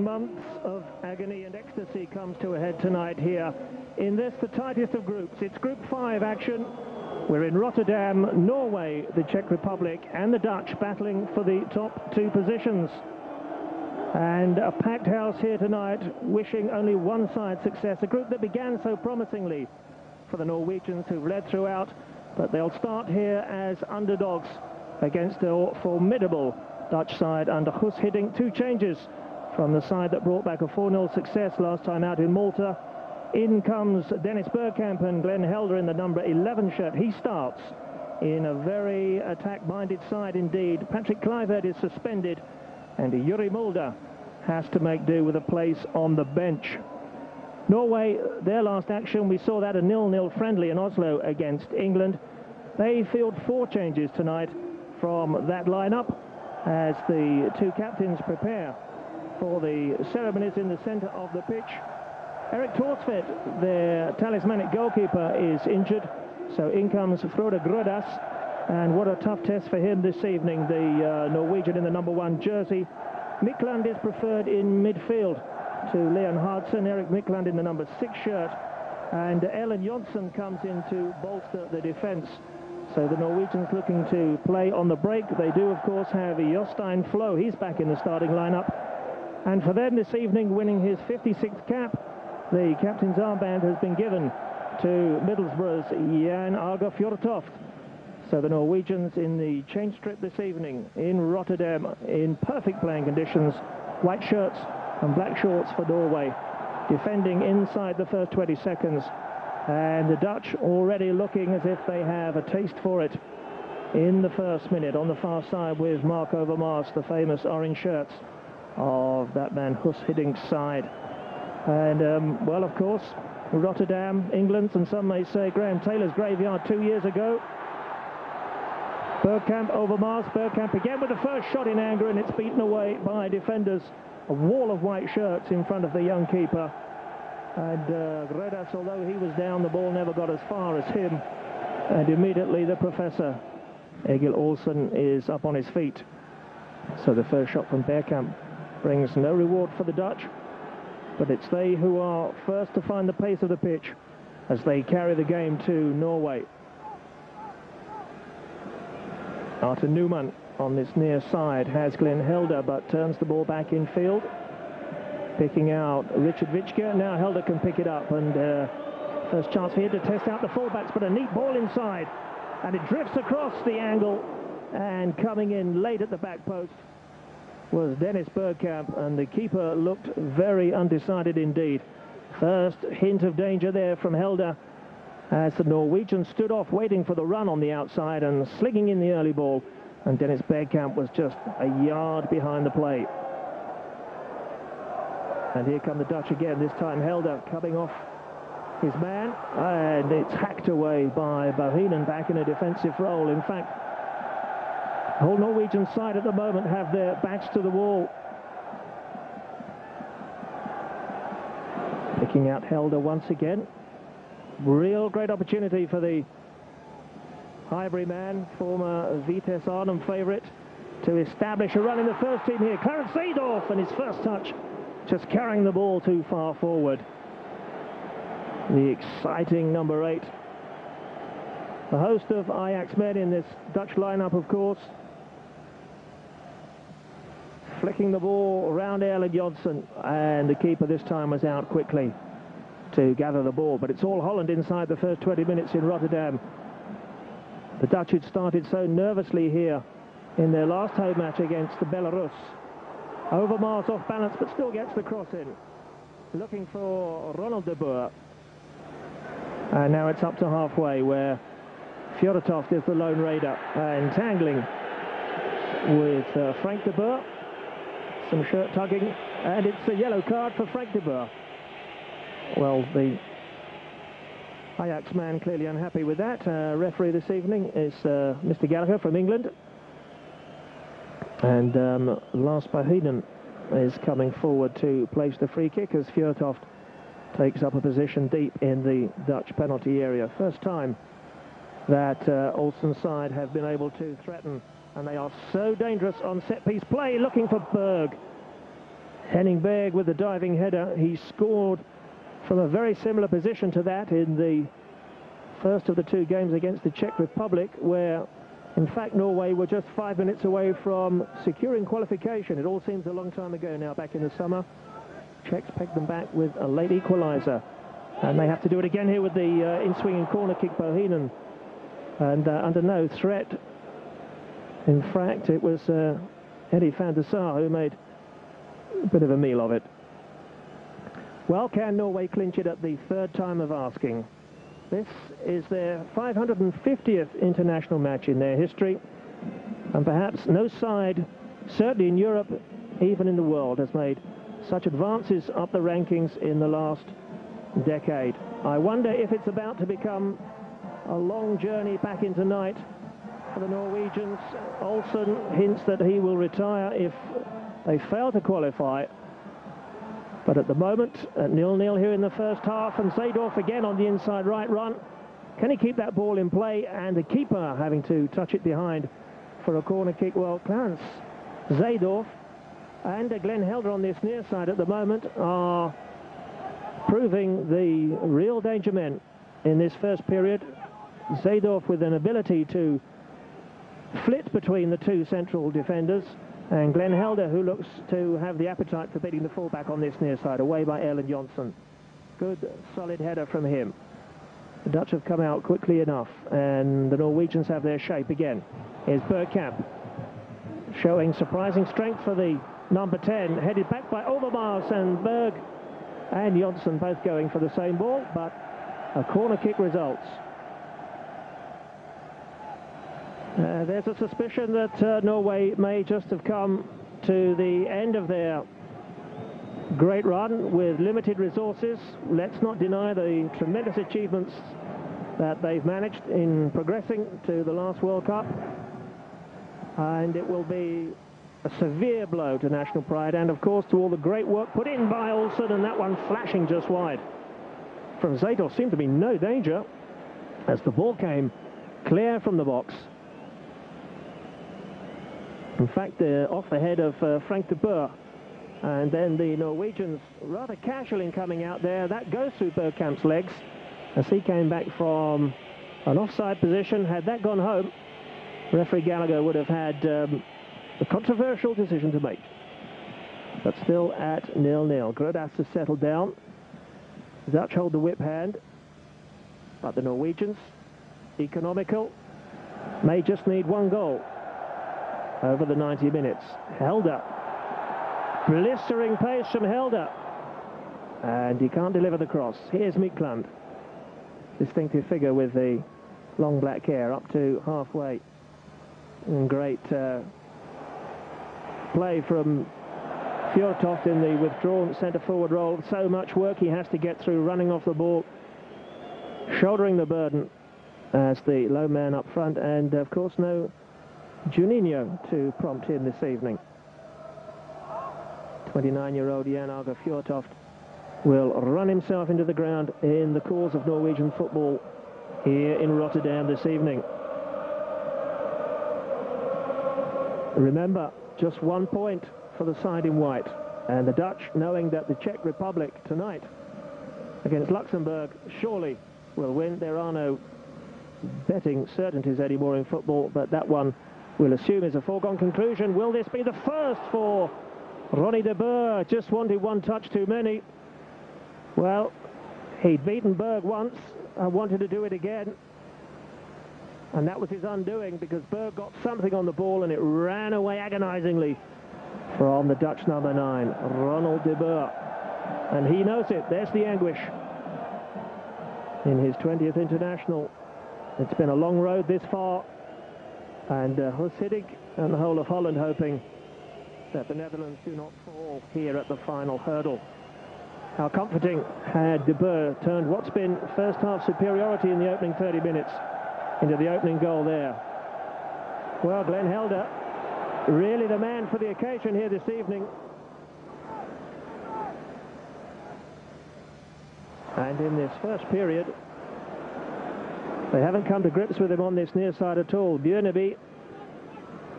months of agony and ecstasy comes to a head tonight here in this, the tightest of groups. It's Group 5 action. We're in Rotterdam, Norway, the Czech Republic, and the Dutch battling for the top 2 positions. And a packed house here tonight, wishing only one side success. A group that began so promisingly for the Norwegians, who've led throughout, but they'll start here as underdogs against a formidable Dutch side under Guus Hiddink. 2 changes from the side that brought back a 4-0 success last time out in Malta. In comes Dennis Bergkamp and Glenn Helder in the number 11 shirt. He starts in a very attack-minded side indeed. Patrick Kluivert is suspended, and Yuri Mulder has to make do with a place on the bench. Norway, their last action, we saw that a 0-0 friendly in Oslo against England. They field 4 changes tonight from that lineup as the 2 captains prepare for the ceremonies in the centre of the pitch. Erik Thorsvedt, their talismanic goalkeeper, is injured, so in comes Frode Grodas, and what a tough test for him this evening, the Norwegian in the number 1 jersey. Mikland is preferred in midfield to Leon Hardson. Erik Mikland in the number 6 shirt, and Erlend Jonsson comes in to bolster the defence. So the Norwegians looking to play on the break. They do, of course, have Jostein Flo. He's back in the starting lineup. And for them this evening, winning his 56th cap, the captain's armband has been given to Middlesbrough's Jan Arge Fjørtoft. So the Norwegians in the change strip this evening in Rotterdam in perfect playing conditions. White shirts and black shorts for Norway, defending inside the first 20 seconds. And the Dutch already looking as if they have a taste for it in the first minute. On the far side with Mark Overmars, the famous orange shirts of that man Guus Hiddink's side. And, well, of course, Rotterdam, England, and some may say Graham Taylor's graveyard 2 years ago. Bergkamp, Overmars, Bergkamp again with the first shot in anger, and it's beaten away by defenders. A wall of white shirts in front of the young keeper. And Grodas, although he was down, the ball never got as far as him. And immediately the professor, Egil Olsen, is up on his feet. So the first shot from Bergkamp brings no reward for the Dutch, but it's they who are first to find the pace of the pitch as they carry the game to Norway. Arthur Newman on this near side has Glenn Helder, but turns the ball back in field, picking out Richard Witschke. Now Helder can pick it up, and first chance here to test out the fullbacks, but a neat ball inside, and it drifts across the angle, and coming in late at the back post was Dennis Bergkamp, and the keeper looked very undecided indeed. First hint of danger there from Helder as the Norwegian stood off waiting for the run on the outside and slinging in the early ball, and Dennis Bergkamp was just a yard behind the play. And here come the Dutch again, this time Helder coming off his man, and it's hacked away by Bohinen back in a defensive role. In fact, the whole Norwegian side at the moment have their backs to the wall. Picking out Helder once again. Real great opportunity for the Highbury man, former Vitesse Arnhem favourite, to establish a run in the first team here. Clarence Seedorf, and his first touch just carrying the ball too far forward. The exciting number 8. A host of Ajax men in this Dutch lineup, of course. Flicking the ball around Erlend Jonsson, and the keeper this time was out quickly to gather the ball. But it's all Holland inside the first 20 minutes in Rotterdam. The Dutch had started so nervously here in their last home match against the Belarus. Overmars off balance, but still gets the cross in. Looking for Ronald de Boer. And now it's up to halfway, where Fjørtoft is the lone raider, and tangling with Frank de Boer. Some shirt tugging, and it's a yellow card for Frank de Boer. Well, the Ajax man clearly unhappy with that. Referee this evening is Mr. Gallagher from England. And Lars Bohinen is coming forward to place the free kick as Fjørtoft takes up a position deep in the Dutch penalty area. First time that Olsen's side have been able to threaten, and they are so dangerous on set-piece play, looking for Berg. Henning Berg with the diving header. He scored from a very similar position to that in the first of the two games against the Czech Republic, where in fact Norway were just 5 minutes away from securing qualification. It all seems a long time ago now, back in the summer. Czechs pegged them back with a late equaliser, and they have to do it again here with the in-swinging corner kick Bohinen, and under no threat. In fact, it was Eddie van der Sar who made a bit of a meal of it. Well, can Norway clinch it at the third time of asking? This is their 550th international match in their history, and perhaps no side, certainly in Europe, even in the world, has made such advances up the rankings in the last decade. I wonder if it's about to become a long journey back into night for the Norwegians. Olsen hints that he will retire if they fail to qualify. But at the moment, at 0-0 here in the first half, and Zeedorf again on the inside right run. Can he keep that ball in play? And the keeper having to touch it behind for a corner kick. Well, Clarence Zeedorf and Glenn Helder on this near side at the moment are proving the real danger men in this first period. Zeedorf with an ability to flit between the two central defenders, and Glenn Helder, who looks to have the appetite for beating the fullback on this near side, away by Erlend Jonsson. Good, solid header from him. The Dutch have come out quickly enough, and the Norwegians have their shape again. Here's Bergkamp, showing surprising strength for the number 10, headed back by Overmars, and Berg and Jonsson both going for the same ball, but a corner kick results. There's a suspicion that Norway may just have come to the end of their great run with limited resources. Let's not deny the tremendous achievements that they've managed in progressing to the last World Cup. And it will be a severe blow to national pride and, of course, to all the great work put in by Olsen, and that one flashing just wide. From Zeedorf seemed to be no danger as the ball came clear from the box. In fact, off the head of Frank de Boer. And then the Norwegians rather casual in coming out there. That goes through Bergkamp's legs as he came back from an offside position. Had that gone home, referee Gallagher would have had a controversial decision to make. But still at 0-0. Grodas has settled down. The Dutch hold the whip hand. But the Norwegians, economical, may just need one goal over the 90 minutes. Helder. Blistering pace from Helder. And he can't deliver the cross. Here's Mikland. Distinctive figure with the long black hair up to halfway. And great play from Fjørtoft in the withdrawn centre-forward role. So much work he has to get through, running off the ball, shouldering the burden as the low man up front, and of course no Juninho to prompt him this evening. 29-year-old Jan Åge Fjørtoft will run himself into the ground in the cause of Norwegian football here in Rotterdam this evening. Remember, just 1 point for the side in white, and the Dutch, knowing that the Czech Republic tonight against Luxembourg surely will win. There are no betting certainties anymore in football, but that one we'll assume is a foregone conclusion. Will this be the first for Ronnie de Boer? Just wanted one touch too many. Well, he'd beaten Berg once and wanted to do it again, and that was his undoing, because Berg got something on the ball and it ran away agonizingly from the Dutch number 9, Ronald de Boer, and he knows it. There's the anguish in his 20th international. It's been a long road this far, and Hussittig and the whole of Holland hoping that the Netherlands do not fall here at the final hurdle. How comforting had de Boer turned what's been first half superiority in the opening 30 minutes into the opening goal there. Well, Glenn Helder, really the man for the occasion here this evening. And in this first period, they haven't come to grips with him on this near side at all. Bjørneby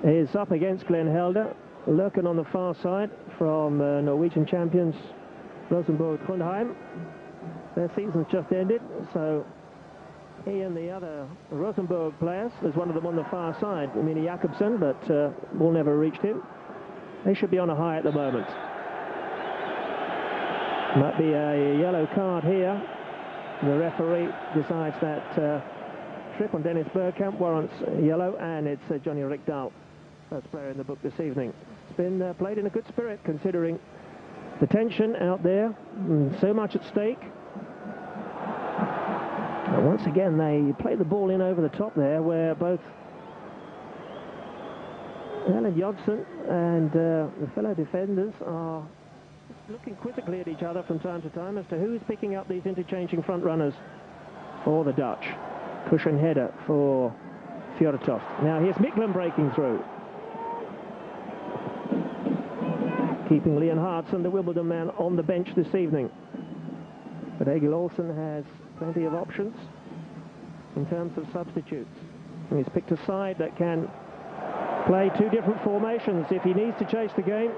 is up against Glenn Helder. Løken on the far side from Norwegian champions Rosenborg-Trondheim. Their season's just ended, so he and the other Rosenborg players, there's one of them on the far side, Mini Jakobsen, but ball never reached him. They should be on a high at the moment. Might be a yellow card here. The referee decides that trip on Dennis Bergkamp warrants yellow, and it's Johnny Rickdahl, first player in the book this evening. It's been played in a good spirit, considering the tension out there, and so much at stake. And once again, they play the ball in over the top there, where both Erlend Jonsson and the fellow defenders are looking quizzically at each other from time to time as to who's picking up these interchanging front runners for the Dutch. Cushion header for Fjørtoft. Now here's Mikkelsen breaking through. Keeping Leon Hartson, the Wimbledon man, on the bench this evening. But Egil Olsen has plenty of options in terms of substitutes. And he's picked a side that can play two different formations. If he needs to chase the game,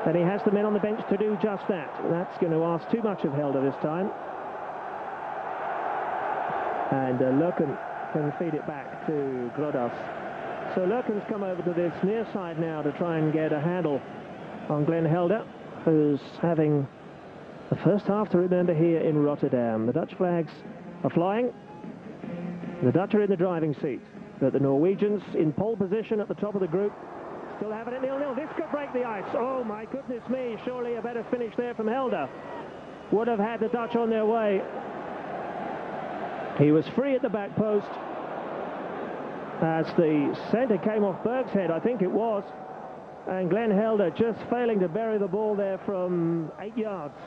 then he has the men on the bench to do just that. That's going to ask too much of Helder this time. And Løken can feed it back to Grodås. So Løken's come over to this near side now to try and get a handle on Glenn Helder, who's having the first half to remember here in Rotterdam. The Dutch flags are flying. The Dutch are in the driving seat, but the Norwegians in pole position at the top of the group still have it at 0-0. This could break the ice. Oh my goodness me, surely a better finish there from Helder would have had the Dutch on their way. He was free at the back post as the centre came off Berg's head, I think it was, and Glenn Helder just failing to bury the ball there from 8 yards.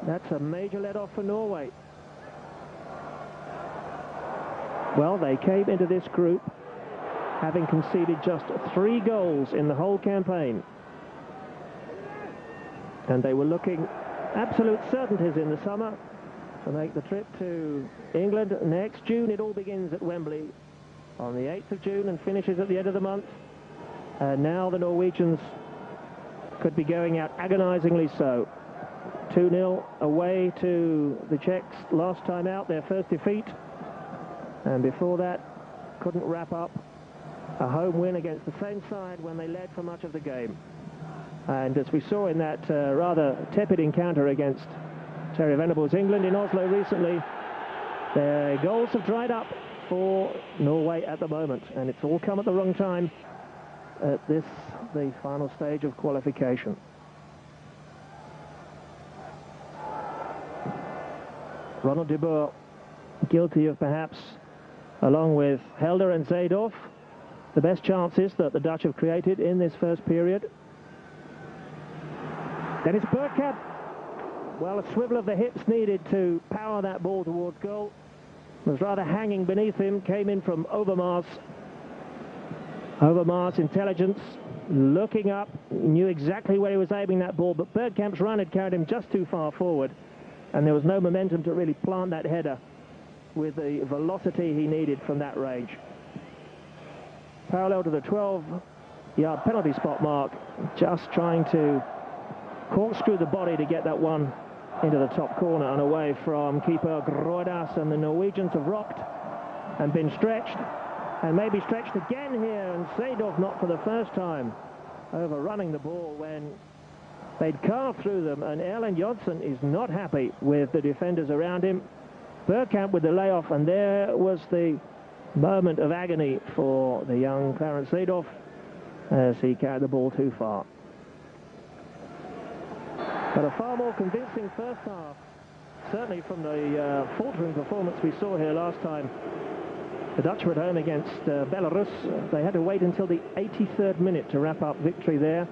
That's a major let-off for Norway. Well, they came into this group having conceded just 3 goals in the whole campaign. And they were looking absolute certainties in the summer to make the trip to England next June. It all begins at Wembley on the 8th of June and finishes at the end of the month. And now the Norwegians could be going out agonizingly so. 2-0 away to the Czechs last time out, their first defeat. And before that, couldn't wrap up a home win against the same side when they led for much of the game. And as we saw in that rather tepid encounter against Terry Venables' England in Oslo recently, their goals have dried up for Norway at the moment, and it's all come at the wrong time at this, the final stage of qualification. Ronald de Boer, guilty of perhaps, along with Helder and Zeedorf, the best chances that the Dutch have created in this first period. Dennis Bergkamp, well, a swivel of the hips needed to power that ball towards goal. It was rather hanging beneath him, came in from Overmars. Overmars' intelligence, looking up, knew exactly where he was aiming that ball, but Bergkamp's run had carried him just too far forward, and there was no momentum to really plant that header with the velocity he needed from that range. Parallel to the 12-yard penalty spot mark, just trying to corkscrew the body to get that one into the top corner and away from keeper Grodås. And the Norwegians have rocked and been stretched, and maybe stretched again here, and Zeedorf not for the first time overrunning the ball when they'd carved through them, and Erlend Jonsson is not happy with the defenders around him. Bergkamp with the layoff, and there was the moment of agony for the young Clarence Zeedorf as he carried the ball too far. But a far more convincing first half, certainly from the faltering performance we saw here last time. The Dutch were at home against Belarus. They had to wait until the 83rd minute to wrap up victory there.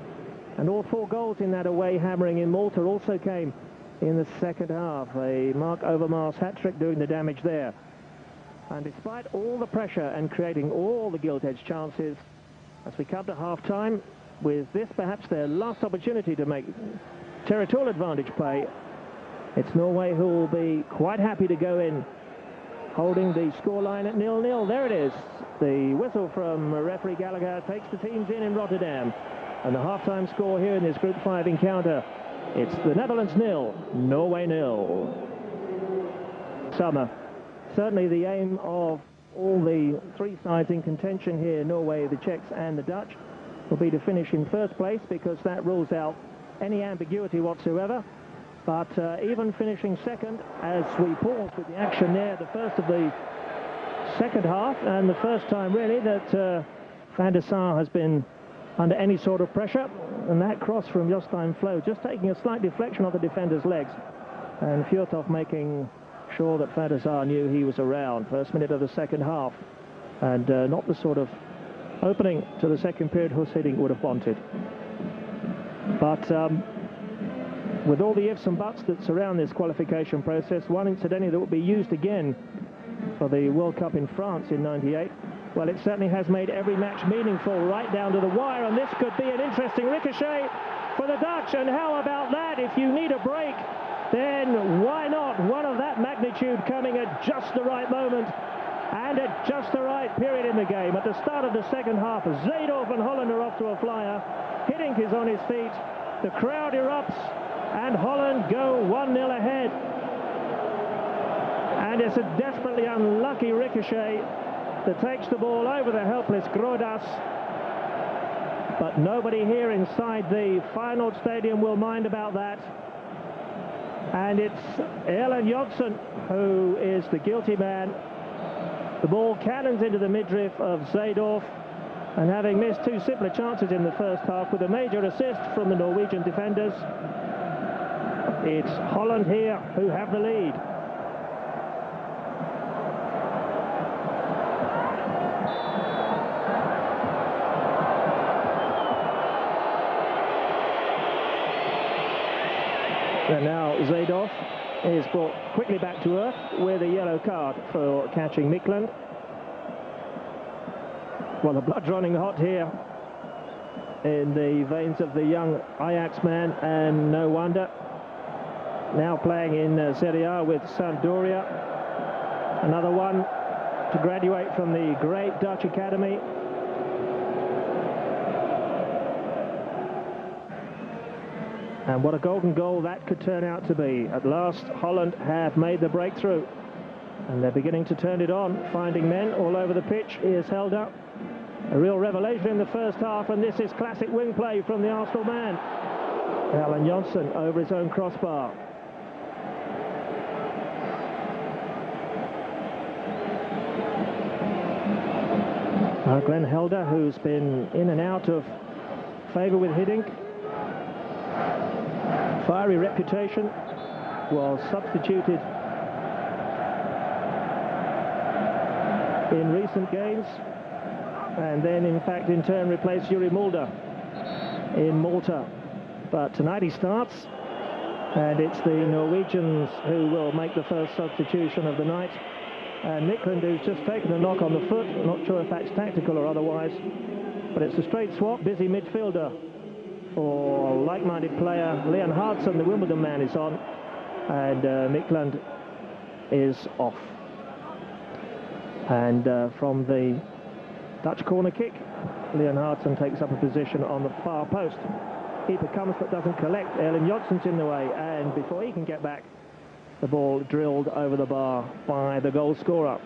And all 4 goals in that away hammering in Malta also came in the second half. A Mark Overmars hat-trick doing the damage there. And despite all the pressure and creating all the gilt-edged chances, as we come to half-time, with this perhaps their last opportunity to make territorial advantage play, it's Norway who will be quite happy to go in holding the scoreline at 0-0. There it is. the whistle from referee Gallagher takes the teams in Rotterdam. And the half-time score here in this Group 5 encounter, it's the Netherlands 0, Norway 0. Summer. Certainly the aim of all the three sides in contention here, Norway, the Czechs and the Dutch, will be to finish in first place, because that rules out any ambiguity whatsoever. But even finishing second, as we pause with the action there, the first of the second half, and the first time really that Van der Sar has been under any sort of pressure, and that cross from Jostein Flo just taking a slight deflection of the defender's legs, and Fjørtoft making sure that Van der Sar knew he was around. First minute of the second half, and not the sort of opening to the second period Hus Hiddink would have wanted. But with all the ifs and buts that surround this qualification process, one incidentally that will be used again for the World Cup in France in '98, well, it certainly has made every match meaningful right down to the wire, and this could be an interesting ricochet for the Dutch. And how about that? If you need a break, then why not? One of that magnitude coming at just the right moment and at just the right period in the game. At the start of the second half, Zeedorf and Holland are off to a flyer. Hiddink is on his feet. The crowd erupts, and Holland go 1-0 ahead. And it's a desperately unlucky ricochet that takes the ball over the helpless Grodas. But nobody here inside the Feyenoord stadium will mind about that. And it's Erlend Jonsson who is the guilty man. The ball cannons into the midriff of Zeedorf, and having missed two simpler chances in the first half with a major assist from the Norwegian defenders, it's Holland here who have the lead. And now Zeedorf is brought quickly back to earth with a yellow card for catching Mikland. Well, the blood's running hot here in the veins of the young Ajax man, and no wonder. Now playing in Serie A with Sampdoria. Another one to graduate from the great Dutch academy. And what a golden goal that could turn out to be. At last, Holland have made the breakthrough, and they're beginning to turn it on, finding men all over the pitch. He is held up. A real revelation in the first half, and this is classic wing play from the Arsenal man. Erlend Jonsson over his own crossbar. Glenn Helder, who's been in and out of favour with Hiddink. Fiery reputation, was substituted in recent games, and then in fact in turn replaced Yuri Mulder in Malta. But tonight he starts, and it's the Norwegians who will make the first substitution of the night. And Mikland, who's just taken a knock on the foot, not sure if that's tactical or otherwise, but it's a straight swap. Busy midfielder for like-minded player Leon Hartson, the Wimbledon man, is on, and Mikland is off. And from the Dutch corner kick, Leon Hartson takes up a position on the far post. Keeper comes but doesn't collect. Erlend Jonsson's in the way, and before he can get back, the ball drilled over the bar by the goal scorer.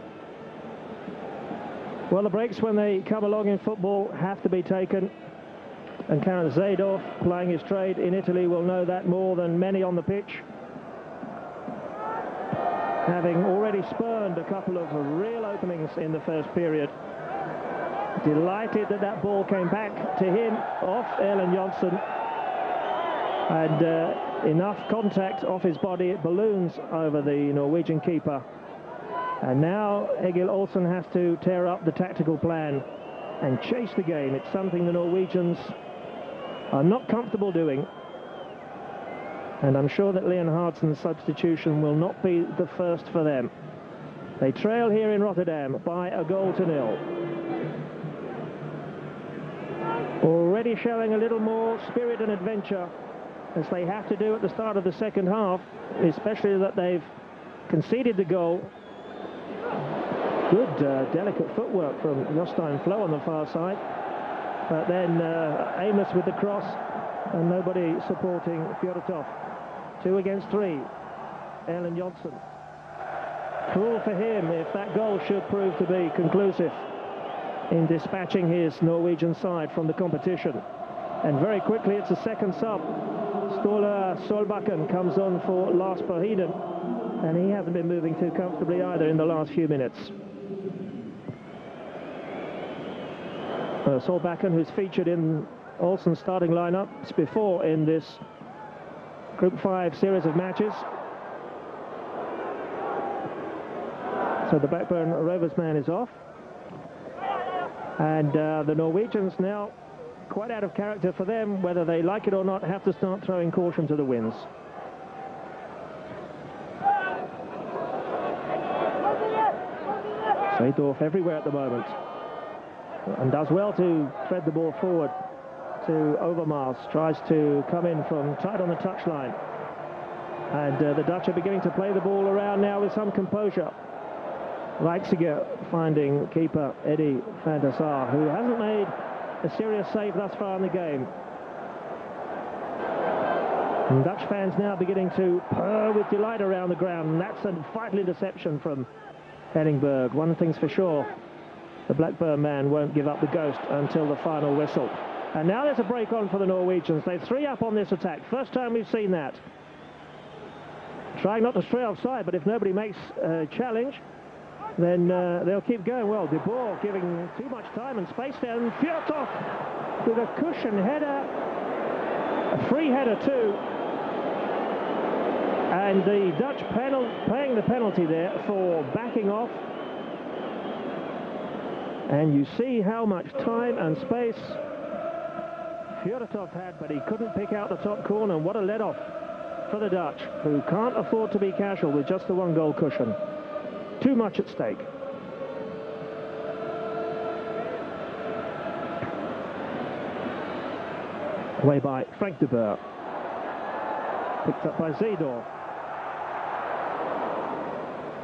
Well, the breaks when they come along in football have to be taken, and Clarence Zeedorf, playing his trade in Italy, will know that more than many on the pitch, having already spurned a couple of real openings in the first period. Delighted that that ball came back to him off Erlend Jonsson, and enough contact off his body, it balloons over the Norwegian keeper. And now Egil Olsen has to tear up the tactical plan and chase the game. It's something the Norwegians are not comfortable doing, and I'm sure that Leon Hartson's substitution will not be the first for them. They trail here in Rotterdam by a goal to nil. Already showing a little more spirit and adventure, as they have to do at the start of the second half, especially that they've conceded the goal. Good, delicate footwork from Jostein Flo on the far side. But then aimless with the cross and nobody supporting Fjordetov. 2 against 3. Erlend Johnsen. Cruel for him if that goal should prove to be conclusive in dispatching his Norwegian side from the competition. And very quickly it's a second sub. Ståle Solbakken comes on for Lars Berhinen, and he hasn't been moving too comfortably either in the last few minutes. Solbakken, who's featured in Olsen's starting lineups before in this Group 5 series of matches. So the Blackburn Rovers man is off. And the Norwegians now, quite out of character for them, whether they like it or not, have to start throwing caution to the winds. Seedorf everywhere at the moment, and does well to thread the ball forward to Overmars. Tries to come in from tight on the touchline, and the Dutch are beginning to play the ball around now with some composure. Leipziger finding keeper Eddie van der Sar, who hasn't made a serious save thus far in the game. And Dutch fans now beginning to purr with delight around the ground, and that's a vital interception from Henningberg. One thing's for sure, the Blackburn man won't give up the ghost until the final whistle. And now there's a break on for the Norwegians. They've 3 up on this attack. First time we've seen that. Trying not to stray offside, but if nobody makes a challenge, then they'll keep going. Well, De Boer giving too much time and space there, and Fjordetov with a cushion header, a free header too. And the Dutch paying the penalty there for backing off. And you see how much time and space Fjordetov had, but he couldn't pick out the top corner. And what a let-off for the Dutch, who can't afford to be casual with just the 1 goal cushion. Too much at stake. Away by Frank de Boer. Picked up by Seedorf.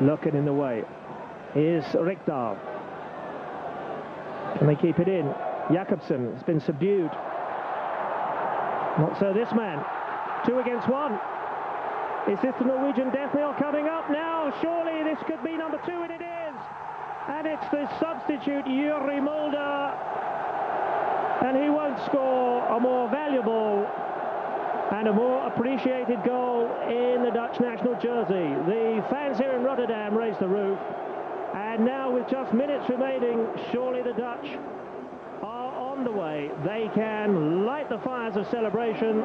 Looking in the way. Here's Rekdal. Can they keep it in? Jakobsen has been subdued. Not so this man. 2 against 1. Is this the Norwegian death knell coming up now? Surely this could be number 2, and it is. And it's the substitute Yuri Mulder. And he won't score a more valuable and a more appreciated goal in the Dutch national jersey. The fans here in Rotterdam raise the roof. And now with just minutes remaining, surely the Dutch are on the way. They can light the fires of celebration.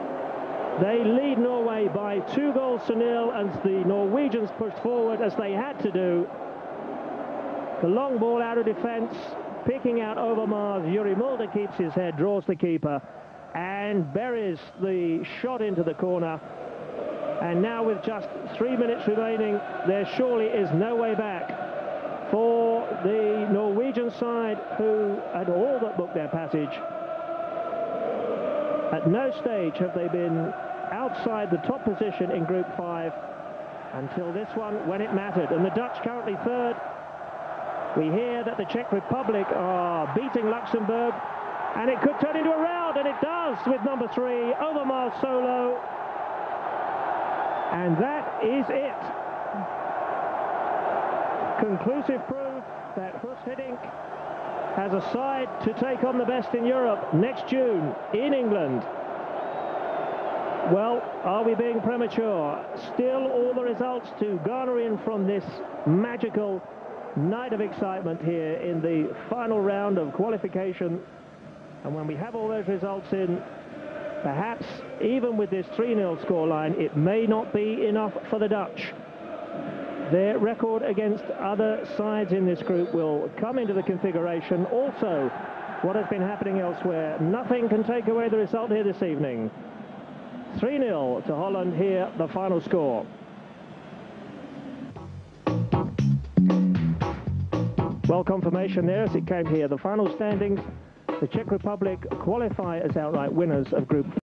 They lead Norway by 2-0, and the Norwegians pushed forward as they had to do. The long ball out of defence, picking out Overmars. Yuri Mulder keeps his head, draws the keeper, and buries the shot into the corner. And now with just 3 minutes remaining, there surely is no way back for the Norwegian side, who had all but booked their passage. At no stage have they been outside the top position in Group 5 until this one, when it mattered. And the Dutch currently 3rd. We hear that the Czech Republic are beating Luxembourg, and it could turn into a rout, and it does with number 3, Overmars solo. And that is it. Conclusive proof that Hus Hiddink has a side to take on the best in Europe next June in England. Well, are we being premature? Still all the results to garner in from this magical night of excitement here in the final round of qualification. And when we have all those results in, perhaps even with this 3-0 scoreline, it may not be enough for the Dutch. Their record against other sides in this group will come into the configuration. Also, what has been happening elsewhere, nothing can take away the result here this evening. 3-0 to Holland here, the final score. Well, confirmation there as it came here. The final standings, the Czech Republic qualify as outright winners of Group